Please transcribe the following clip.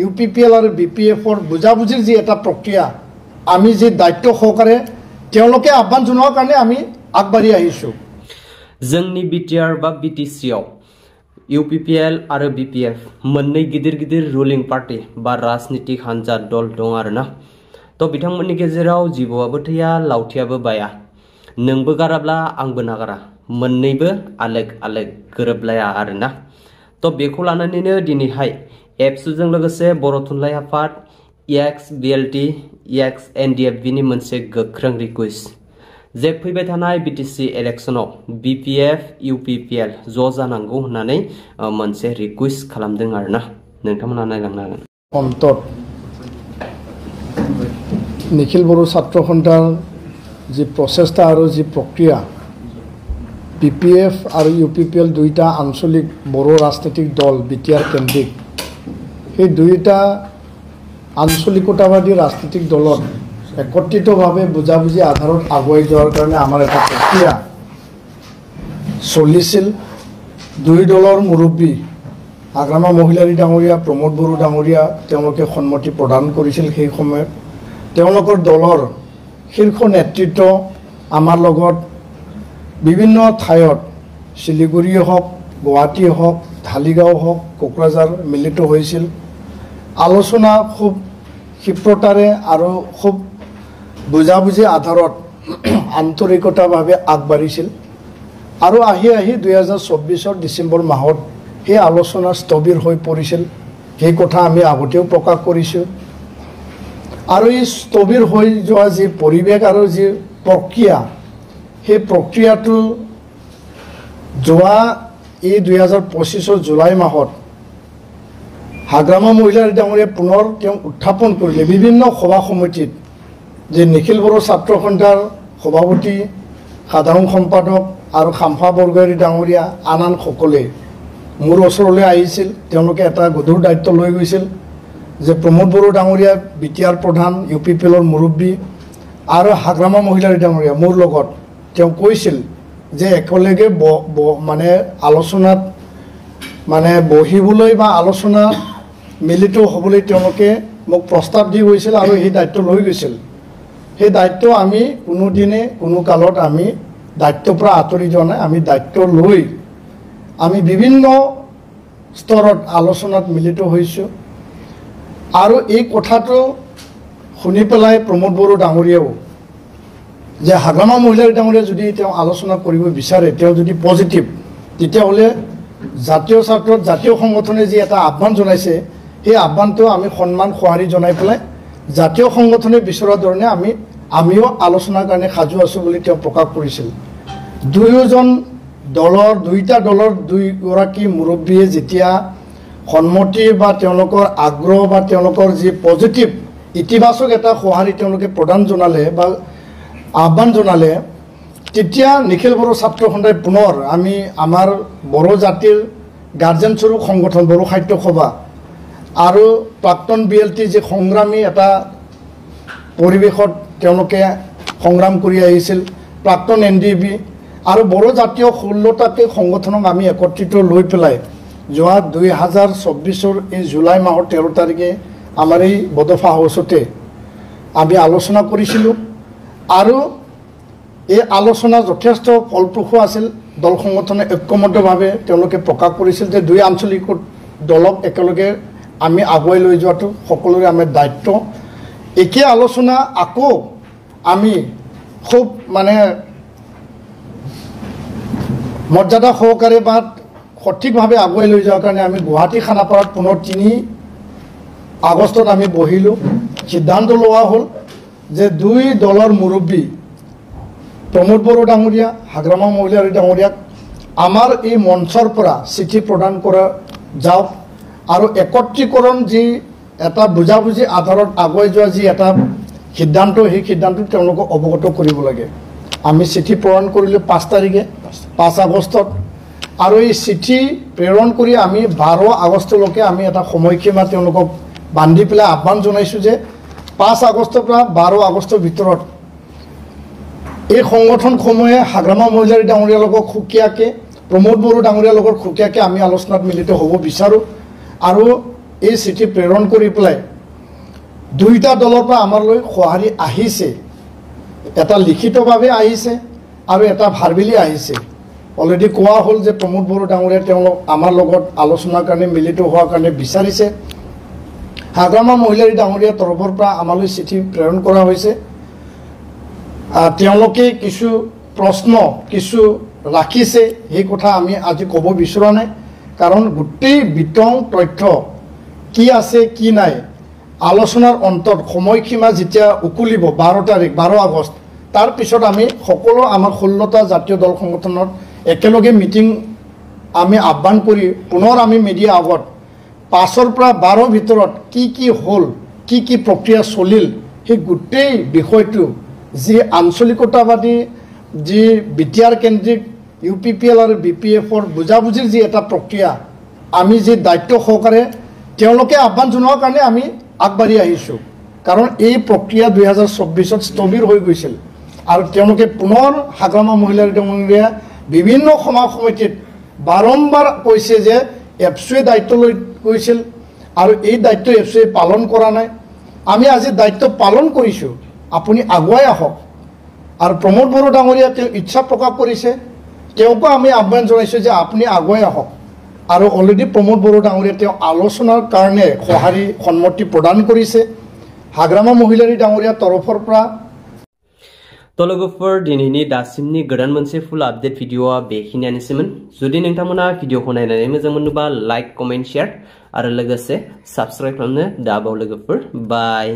UPPL আৰু BPF-ৰ বুজাবুজিৰ যি এটা প্ৰক্ৰিয়া আমি যি দায়িত্ব সহকাৰে তেওঁলোকে আহ্বান জনোৱাৰ কাৰণে আমি আগবাঢ়ি আহিছোঁ। जोंनि BTR बा BTC आव UPPL आरो BPF मोननै गिदिर गिदिर रुलिं पार्टी बा राजनीतिक हानजा दल दं आरोना। तो बिथांमोननि गेजेराव जिबौआबो थैया लावथियाबो बाया, नोंबो गाराब्ला आंबो नागारा, मोननैबो आलेग आलेग गोरोबलाया आरोना। तो बेखौ लानानैनो दिनैहाय एबसुजों लोगोसे बर' थुनलाइ आफाद EXBLT EXNDFB नि मोनसे गोख्रों रिक्वेस्ट जे फैबाय थानाय BTC इलेक्शनाव BPF UPPL ज' जानांगौ होननानै मोनसे रिक्वेस्ट खालामदों आरोना। नोंथांमोना नायलांनो हागोन। অন্তত নিখিল বড়ো ছাত্ৰ সন্থাৰ যি প্ৰচেষ্টা আৰু যি প্ৰক্ৰিয়া BPF আৰু UPPL দুইটা আঞ্চলিক বড়ো ৰাজনৈতিক দল BTR কেন্দ্ৰিক সেই দুইটা আঞ্চলিকতাবাদী ৰাজনৈতিক দলত একত্ৰিতভাৱে বুজাবুজি আধাৰত আগুৱাই যোৱাৰ কাৰণে আমাৰ এটা প্ৰক্ৰিয়া চলিছিল। দুই দলৰ মুৰব্বী আগ্ৰামা মহিলাৰী ডাঙৰীয়া প্ৰমোদ বড়ো ডাঙৰীয়া তেওঁলোকে সন্মতি প্ৰদান কৰিছিল। সেই সময়ত তেওঁলোকৰ দলৰ শীৰ্ষ নেতৃত্ব আমাৰ লগত বিভিন্ন ঠাইত শিলিগুড়িয়ে হওক, গুৱাহাটী হওক, ঢালিগাঁও হওক, কোকৰাঝাৰ মিলিত হৈছিল। আলোচনা খুব ক্ষিপ্ৰতাৰে আৰু খুব বুজাবুজি আধাৰত আন্তৰিকতাভাৱে আগবাঢ়িছিল। আৰু আহি 2024 ডিচেম্বৰ মাহত সেই আলোচনা স্থবিৰ হৈ পৰিছিল। সেই কথা আমি আগতেও প্ৰকাশ কৰিছোঁ। আৰু এই স্থবিৰ হৈ যোৱা যি পৰিৱেশ আৰু যি প্ৰক্ৰিয়া, সেই প্ৰক্ৰিয়াটো যোৱা এই 2025 জুলাই মাহত হাগ্ৰামা মহিলাৰী ডাঙৰীয়াই পুনৰ তেওঁ উত্থাপন কৰিলে বিভিন্ন সভা সমিতিত যে নিখিল বড়ো ছাত্ৰ সন্থাৰ সভাপতি, সাধাৰণ সম্পাদক আৰু খাম্ফা বৰগোহাঞি ডাঙৰীয়া আন সকলে মোৰ ওচৰলৈ আহিছিল। তেওঁলোকে এটা গধুৰ দায়িত্ব লৈ গৈছিল যে প্ৰমোদ বড়ো ডাঙৰীয়া BTR প্ৰধান, UPPLৰ মুৰব্বী আৰু হাগ্ৰামা মহিলাৰী ডাঙৰীয়া মোৰ লগত তেওঁ কৈছিল যে একেলগে মানে আলোচনাত মানে বহিবলৈ বা আলোচনা মিলিত হ'বলৈ তেওঁলোকে মোক প্ৰস্তাৱ দি গৈছিল আৰু সেই দায়িত্ব লৈ গৈছিল। সেই দায়িত্ব আমি কোনোদিনে কোনো কালত আমি দায়িত্বৰ পৰা আঁতৰি যোৱা নাই। আমি দায়িত্ব লৈ আমি বিভিন্ন স্তৰত আলোচনাত মিলিত হৈছোঁ। আৰু এই কথাটো শুনি পেলাই প্ৰমোদ বড়ো ডাঙৰীয়াও যে হাগ্ৰামা মহিলাৰী ডাঙৰীয়া যদি তেওঁ আলোচনা কৰিব বিচাৰে, তেওঁ যদি পজিটিভ, তেতিয়াহ'লে জাতীয় ছাত্ৰত জাতীয় সংগঠনে যি এটা আহ্বান জনাইছে সেই আহ্বানটো আমি সন্মান সঁহাৰি জনাই পেলাই জাতীয় সংগঠনে বিচৰা ধৰণে আমিও আলোচনাৰ কাৰণে সাজু আছোঁ বুলি তেওঁ প্ৰকাশ কৰিছিল। দুইটা দলৰ দুইগৰাকী মুৰব্বীয়ে যেতিয়া সন্মতি বা তেওঁলোকৰ আগ্ৰহ বা তেওঁলোকৰ যি পজিটিভ ইতিবাচক এটা সঁহাৰি তেওঁলোকে প্ৰদান জনালে বা আহ্বান জনালে, তেতিয়া নিখিল বড়ো ছাত্ৰ সন্থাই পুনৰ আমি আমাৰ বড়ো জাতিৰ গাৰ্জেন স্বৰূপ সংগঠন বড়ো সাহিত্য সভা আৰু প্ৰাক্তন BLT যি সংগ্ৰামী এটা পৰিৱেশত তেওঁলোকে সংগ্ৰাম কৰি আহিছিল, প্ৰাক্তন NDB আৰু বড়ো জাতীয় 16টাকে সংগঠনক আমি একত্ৰিত লৈ পেলাই যোৱা 2024 এই জুলাই মাহৰ 13 তাৰিখে আমাৰ এই বডফা হাউচতে আমি আলোচনা কৰিছিলোঁ। আৰু এই আলোচনা যথেষ্ট ফলপ্ৰসূ আছিল। দল সংগঠনে ঐক্যবদ্ধভাৱে তেওঁলোকে প্ৰকাশ কৰিছিল যে দুই আঞ্চলিক দলক একেলগে আমি আগুৱাই লৈ যোৱাটো সকলোৰে আমাৰ দায়িত্ব। একে আলোচনা আকৌ আমি খুব মানে মৰ্যাদা সহকাৰে বা সঠিকভাৱে আগুৱাই লৈ যোৱাৰ কাৰণে আমি গুৱাহাটী খানাপাৰাত পুনৰ 3 আগষ্টত আমি বহিলোঁ। সিদ্ধান্ত লোৱা হ'ল যে দুই দলৰ মুৰব্বী প্ৰমোদ বড়ো ডাঙৰীয়া, হাগ্ৰামা মহিলাৰী ডাঙৰীয়াক আমাৰ এই মঞ্চৰ পৰা চিঠি প্ৰদান কৰা যাওক আৰু একত্ৰীকৰণ যি এটা বুজাবুজি আধাৰত আগুৱাই যোৱা যি এটা সিদ্ধান্ত, সেই সিদ্ধান্ত তেওঁলোকক অৱগত কৰিব লাগে। আমি চিঠি প্ৰেৰণ কৰিলোঁ 5 তাৰিখে 5 আগষ্টত। আৰু এই চিঠি প্ৰেৰণ কৰি আমি 12 আগষ্টলৈকে আমি এটা সময়সীমা তেওঁলোকক বান্ধি পেলাই আহ্বান জনাইছোঁ যে 5 আগষ্টৰ পৰা 12 আগষ্টৰ ভিতৰত এই সংগঠনসমূহে হাগ্ৰামা মহিলাৰী ডাঙৰীয়াৰ লগত সুকীয়াকৈ, প্ৰমোদ বড়ো ডাঙৰীয়াৰ লগত সুকীয়াকৈ আমি আলোচনাত মিলিত হ'ব বিচাৰোঁ। আৰু এই চিঠি প্ৰেৰণ কৰি পেলাই দুইটা দলৰ পৰা আমালৈ সঁহাৰি আহিছে এটা লিখিতভাৱে আহিছে আৰু এটা ভাৰ্বেলি আহিছে অলৰেডি কোৱা হ'ল যে প্ৰমোদ বড়ো ডাঙৰীয়া তেওঁলোক আমাৰ লগত আলোচনাৰ কাৰণে মিলিত হোৱাৰ কাৰণে বিচাৰিছে হাগ্ৰামা মহিলাৰী ডাঙৰীয়া তৰফৰ পৰা আমালৈ চিঠি প্ৰেৰণ কৰা হৈছে তেওঁলোকে কিছু প্ৰশ্ন কিছু ৰাখিছে সেই কথা আমি আজি ক'ব বিচৰা নাই কাৰণ গোটেই বিতং তথ্য কি আছে কি নাই আলোচনাৰ অন্তত সময়সীমা যেতিয়া উকুলিব 12 আগষ্ট তাৰ পিছত আমি সকলো আমাৰ 16টা জাতীয় দল সংগঠনত একেলগে মিটিং আমি আহ্বান কৰি পুনৰ আমি মিডিয়া আগত 5 পৰা 12 ভিতৰত কি হ'ল কি প্ৰক্ৰিয়া চলিল সেই গোটেই বিষয়টো যি আঞ্চলিকতাবাদী যি বিটিআৰ কেন্দ্ৰিক ইউপিপিএল আৰু বিপিএফৰ বুজাবুজিৰ যি এটা প্ৰক্ৰিয়া আমি যি দায়িত্ব সহকাৰে তেওঁলোকে আহ্বান জনোৱাৰ কাৰণে আমি আগবাঢ়ি আহিছোঁ কাৰণ এই প্ৰক্ৰিয়া 2024ত স্থবিৰ হৈ গৈছিল আৰু তেওঁলোকে পুনৰ হাগ্ৰামা মহিলাৰী ডাঙৰীয়া বিভিন্ন সমাজ সমিতিত বাৰম্বাৰ কৈছে যে এফচুৱে দায়িত্ব লৈ গৈছিল আৰু এই দায়িত্ব এফচুৱে পালন কৰা নাই আমি আজি দায়িত্ব পালন কৰিছোঁ আপুনি আগুৱাই আহক আৰু প্ৰমোদ বড়ো ডাঙৰীয়া তেওঁ ইচ্ছা প্ৰকাশ কৰিছে তেওঁকো আমি আহ্বান জনাইছোঁ যে আপুনি আগুৱাই আহক আৰু অলৰেডি প্ৰমোদ বড়ো ডাঙৰীয়া তেওঁ আলোচনাৰ কাৰণে সঁহাৰি সন্মতি প্ৰদান কৰিছে হাগ্ৰামা মহিলাৰী ডাঙৰীয়া তৰফৰ পৰা तलगोफोर दिनैनि दासिमनि गोदान मोनसे फुल आपडेट भिडिअआ बेखिनियानोसैमोन जुदि नोंथांमोना भिडिअखौ नायनानै मोजां मोनोबा लाइक कमेन्ट शेयार आरो लोगोसे साबस्क्राइब खालामनो दाबाव लोगोफोर बाय